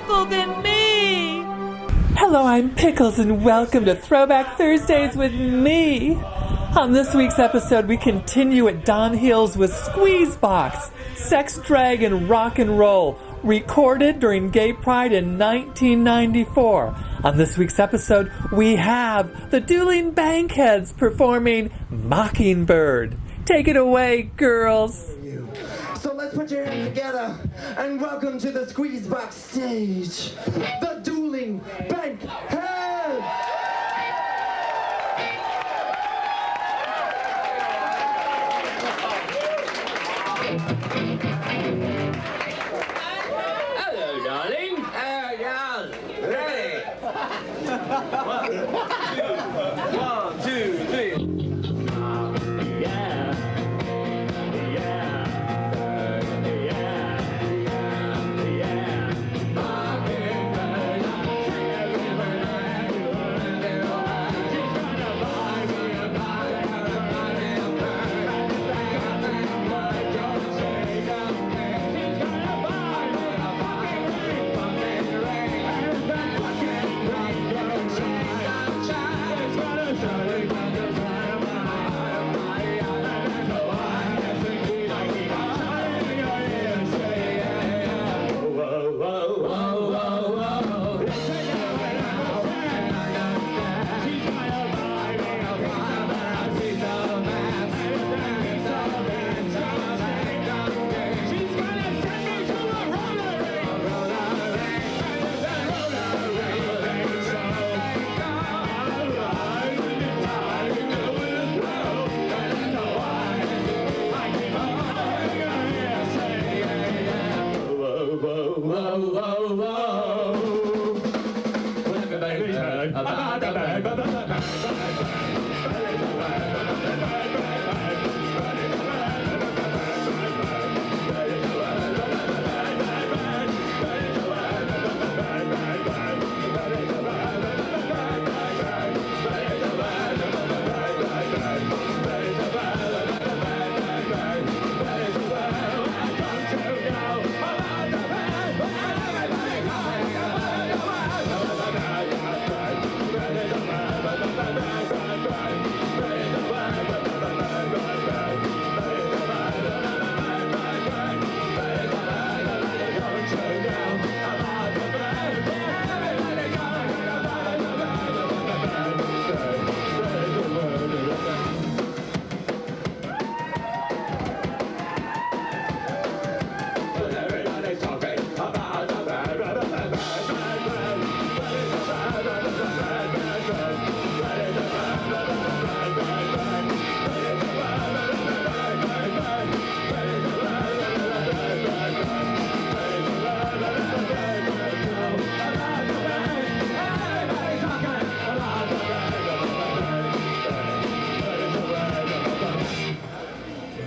beautiful than me. Hello, I'm Pickles, and welcome to Throwback Thursdays with me. On this week's episode, we continue at Don Hills with Squeezebox, Sex, Drag, and Rock and Roll, recorded during Gay Pride in 1994. On this week's episode, we have the Dueling Bankheads performing Mockingbird. Take it away, girls. So let's put your hands together and welcome to the Squeezebox stage, the Dueling Bankheads! Hello, darling. How ready? One, two, three.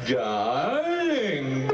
Darling.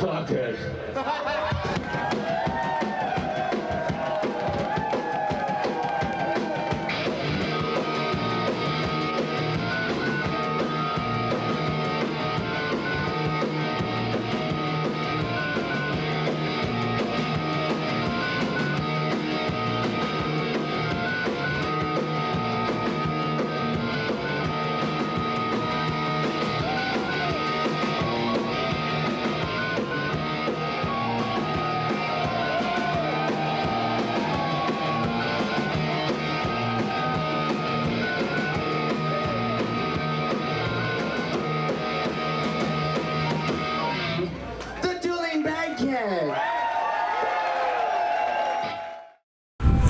Fuck it.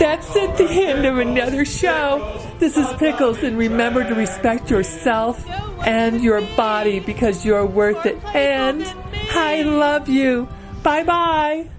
That's it, the end of another show. This is Pickles, and remember to respect yourself and your body because you're worth it. And I love you. Bye-bye.